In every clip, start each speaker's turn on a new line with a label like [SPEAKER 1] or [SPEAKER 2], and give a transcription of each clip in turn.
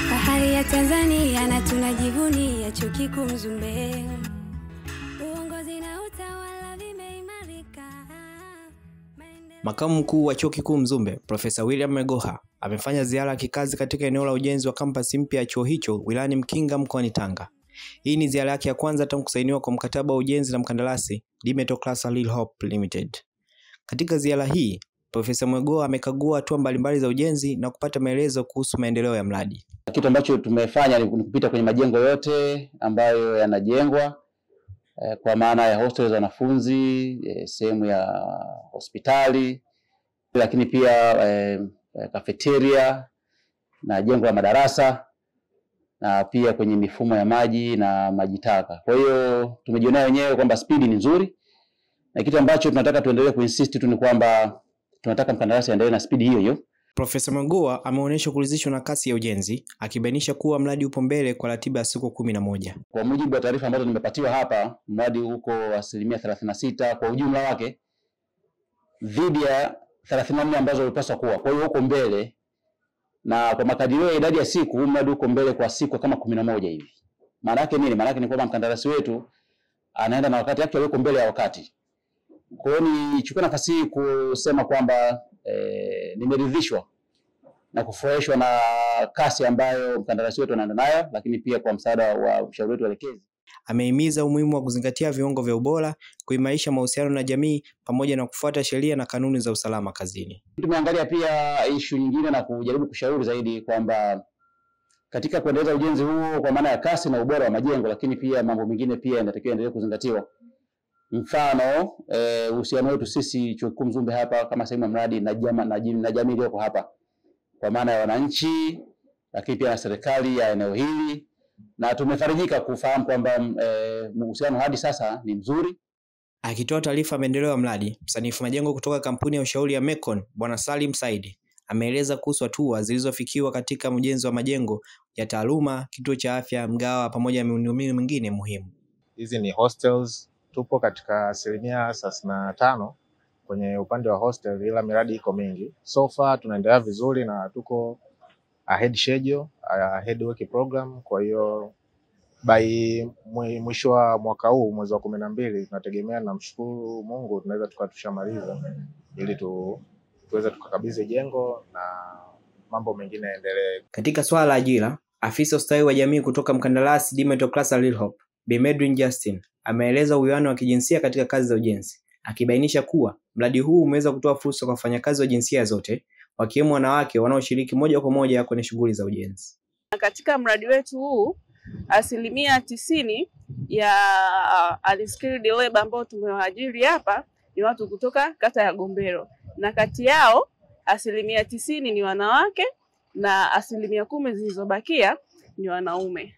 [SPEAKER 1] Fahari ya Tanzania na tunajivunia Chuo Kikuu Mzumbe. Uongozi na utawala vimeimarika.
[SPEAKER 2] Makamu mkuu wa Chuo Kikuu Mzumbe, Profesa William Megoha, amefanya ziara ya kikazi katika eneo la ujenzi wa kampasi mpya ya chuo hicho wilayani Mkinga mkoani Tanga. Hii ni ziara yake ya kwanza tangu kusainiwa kwa mkataba wa ujenzi na mkandarasi Dimetal Class Lil Hope Limited. Katika ziara hii, Profesa Megoha amekagua hatua mbalimbali za ujenzi na kupata maelezo kuhusu maendeleo ya mradi.
[SPEAKER 3] Kitu ambacho tumefanya ni kupita kwenye majengo yote ambayo yanajengwa, kwa maana ya hostels za wanafunzi, sehemu ya hospitali, lakini pia cafeteria na jengo la madarasa, na pia kwenye mifumo ya maji na maji taka. Kwa hiyo tumejionea wenyewe kwamba spidi ni nzuri, na kitu ambacho tunataka tuendelee kuinsist tu ni kwamba tunataka mkandarasi aendelee na spidi hiyo hiyo.
[SPEAKER 2] Profesa Megoha ameonyesha kuridhishwa na kasi ya ujenzi, akibainisha kuwa mradi upo mbele kwa ratiba ya siku 11.
[SPEAKER 3] Kwa mujibu wa taarifa ambazo nimepatiwa hapa, mradi uko 36% kwa ujumla wake, dhidi ya 34 ambazo ulipaswa kuwa. Kwa hiyo uko mbele, na kwa makadirio ya idadi ya siku mradi uko mbele kwa siku kama 11 hivi. Maana yake nini? Maana yake ni kwamba mkandarasi wetu anaenda na wakati wake, yuko mbele ya wakati. Kwa hiyo nichukue nafasi hii kusema kwamba nimeridhishwa na kufurahishwa na kasi ambayo mkandarasi wetu anaenda nayo, lakini pia kwa msaada wa mshauri wetu elekezi.
[SPEAKER 2] Amehimiza umuhimu wa kuzingatia viwango vya ubora, kuimarisha mahusiano na jamii pamoja na kufuata sheria na kanuni za usalama kazini.
[SPEAKER 3] Tumeangalia pia issue nyingine na kujaribu kushauri zaidi kwamba katika kuendeleza ujenzi huo kwa maana ya kasi na ubora wa majengo, lakini pia mambo mengine pia yanatakiwa endelee kuzingatiwa. Mfano, uhusiano wetu sisi Chuo Kikuu Mzumbe hapa kama sehemu ya mradi na jamii iliyoko hapa, kwa maana ya wananchi, lakini pia na serikali ya eneo hili, na tumefarijika kufahamu kwamba uhusiano hadi sasa ni mzuri.
[SPEAKER 2] Akitoa taarifa maendeleo ya mradi, msanifu majengo kutoka kampuni ya ushauri ya Mecon, Bwana Salim Said, ameeleza kuhusu hatua zilizofikiwa katika ujenzi wa majengo ya taaluma, kituo cha afya, mgawa pamoja na miundombinu mingine muhimu.
[SPEAKER 4] Hizi ni hostels, tupo katika 35% kwenye upande wa hostel, ila miradi iko mingi. So far tunaendelea vizuri na tuko ahead schedule, ahead work program. Kwa hiyo by mwisho wa mwaka huu, mwezi wa 12, tunategemea na mshukuru Mungu tunaweza tukatushamaliza ili tuweze tukakabidhi jengo na mambo mengine yaendelee.
[SPEAKER 2] Katika swala la ajira, afisa ustawi wa jamii kutoka mkandarasi Dimetal Class Lil Hope, Bi Medrin Justin, ameeleza uwiano wa kijinsia katika kazi za ujenzi, akibainisha kuwa mradi huu umeweza kutoa fursa kwa wafanyakazi wa jinsia zote, wakiwemo wanawake wanaoshiriki moja kwa moja kwenye shughuli za ujenzi.
[SPEAKER 5] Katika mradi wetu huu, 90% ya unskilled labor ambao tumewaajiri hapa ni watu kutoka kata ya Gombero, na kati yao 90% ni wanawake na 10% zilizobakia ni wanaume.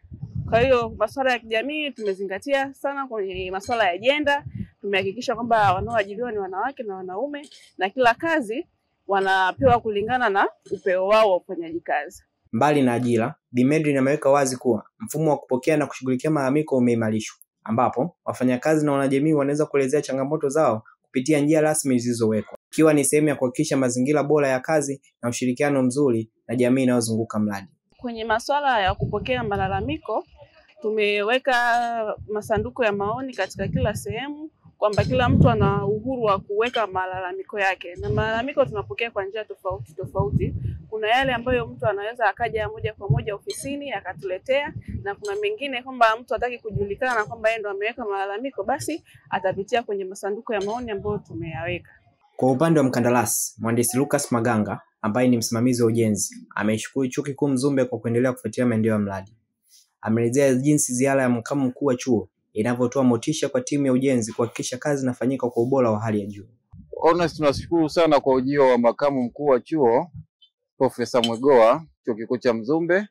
[SPEAKER 5] Kwa hiyo masuala ya kijamii tumezingatia sana kwenye masuala ya jenda. Tumehakikisha kwamba wanaoajiriwa ni wanawake na wanaume, na kila kazi wanapewa kulingana na upeo wao wa ufanyaji kazi.
[SPEAKER 2] Mbali na ajira, Bi Medrin ameweka wazi kuwa mfumo wa kupokea na kushughulikia malalamiko umeimarishwa, ambapo wafanyakazi na wanajamii wanaweza kuelezea changamoto zao kupitia njia rasmi zilizowekwa, ikiwa ni sehemu ya kuhakikisha mazingira bora ya kazi na ushirikiano mzuri na jamii inayozunguka mradi.
[SPEAKER 5] Kwenye masuala ya kupokea malalamiko, tumeweka masanduku ya maoni katika kila sehemu, kwamba kila mtu ana uhuru wa kuweka malalamiko yake. Na malalamiko tunapokea kwa njia tofauti. Kuna yale ambayo mtu anaweza akaja moja kwa moja ofisini akatuletea, na kuna mengine kwamba mtu hataki kujulikana kwamba yeye ndo ameweka malalamiko, basi atapitia kwenye masanduku ya maoni ambayo tumeyaweka.
[SPEAKER 2] Kwa upande wa mkandarasi, Mhandisi Lucas Maganga, ambaye ni msimamizi wa ujenzi, ameishukuru Chuo Kikuu Mzumbe kwa kuendelea kufuatilia maendeleo ya mradi. Ameelezea jinsi ziara ya makamu mkuu wa chuo inavyotoa motisha kwa timu ya ujenzi kuhakikisha kazi inafanyika kwa ubora wa hali ya juu.
[SPEAKER 6] Honest, tunashukuru sana kwa ujio wa makamu mkuu wa chuo Profesa Megoha, Chuo Kikuu cha Mzumbe,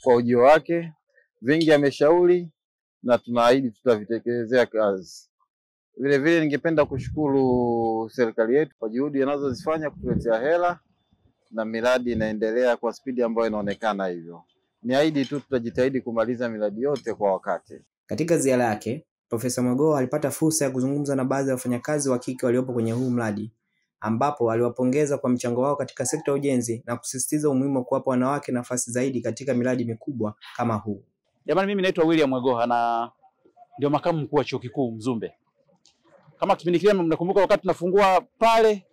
[SPEAKER 6] kwa ujio wake. Vingi ameshauri na tunaahidi tutavitekelezea kazi. Vile vile ningependa kushukuru serikali yetu kwa juhudi inazozifanya kutuletea hela, na miradi inaendelea kwa spidi ambayo inaonekana hivyo. Niahidi tu tutajitahidi kumaliza miradi yote kwa wakati.
[SPEAKER 2] Katika ziara yake, Profesa Megoha alipata fursa ya kuzungumza na baadhi ya wafanyakazi wa kike waliopo kwenye huu mradi, ambapo aliwapongeza kwa mchango wao katika sekta ya ujenzi na kusisitiza umuhimu wa kuwapa wanawake nafasi zaidi katika miradi mikubwa kama huu.
[SPEAKER 3] Jamani, mimi naitwa William Mwegoha na ndio makamu mkuu wa Chuo Kikuu Mzumbe. Kama kipindi kile mnakumbuka wakati tunafungua pale,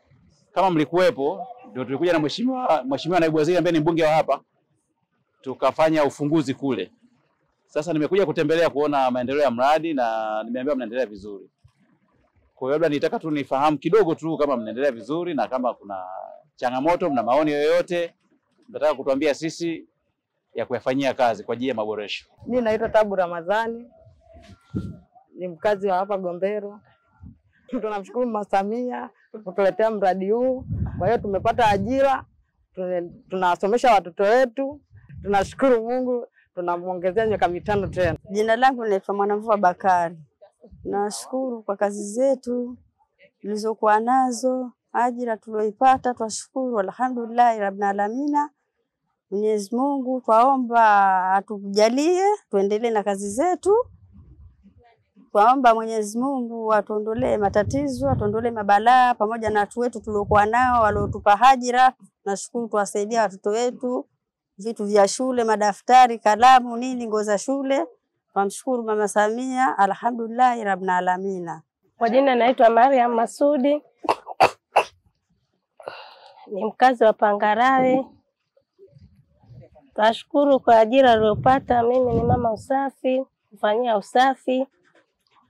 [SPEAKER 3] kama mlikuwepo, ndio tulikuja na mheshimiwa naibu waziri ambaye ni mbunge wa hapa, tukafanya ufunguzi kule. Sasa nimekuja kutembelea kuona maendeleo ya mradi na nimeambiwa mnaendelea vizuri. Kwa hiyo labda nitaka tu nifahamu kidogo tu kama mnaendelea vizuri na kama kuna changamoto, mna maoni yoyote nataka kutuambia sisi ya kuyafanyia kazi kwa ajili ya maboresho.
[SPEAKER 7] Mimi naitwa Tabu Ramadhani, ni mkazi wa hapa Gombero. Tunamshukuru Mama Samia kutuletea mradi huu. Kwa hiyo tumepata ajira, tunasomesha watoto wetu. Tunashukuru Mungu, tunamuongezea miaka 5 tena.
[SPEAKER 8] Jina langu naitwa Mwanamvua Bakari. Nashukuru kwa kazi zetu tulizokuwa nazo, ajira tulioipata, twashukuru alhamdulillah rabbil alamin. Mwenyezi Mungu twaomba atujalie tuendelee na kazi zetu. Twaomba Mwenyezi Mungu atuondolee matatizo, atuondolee mabalaa pamoja na watu wetu tuliokuwa nao waliotupa ajira. Nashukuru tuwasaidia watoto wetu vitu vya shule, madaftari, kalamu, nini, nguo za shule. Tunamshukuru Mama Samia alhamdulillah rabbil alamin.
[SPEAKER 9] Kwa jina naitwa Mariam Masudi. Ni mkazi wa Pangarawe. Tunashukuru kwa ajira niliyopata. Mimi ni mama usafi, kufanyia usafi.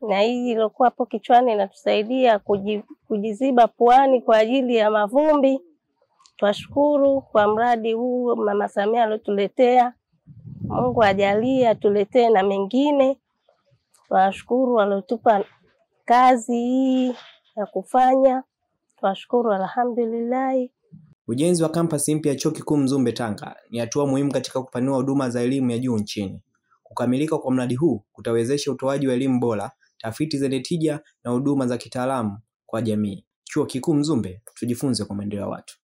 [SPEAKER 9] Na hii ilikuwa hapo kichwani inatusaidia kujiziba puani kwa ajili ya mavumbi. Tunashukuru kwa mradi huu Mama Samia aliyotuletea. Mungu ajalie atuletee na mengine. Tunashukuru waliotupa kazi hii ya kufanya. Tunashukuru alhamdulillah.
[SPEAKER 2] Ujenzi wa kampasi mpya ya Chuo Kikuu Mzumbe Tanga ni hatua muhimu katika kupanua huduma za elimu ya juu nchini. Kukamilika kwa mradi huu kutawezesha utoaji wa elimu bora, tafiti zenye tija na huduma za kitaalamu kwa jamii. Chuo Kikuu Mzumbe, tujifunze kwa maendeleo ya watu.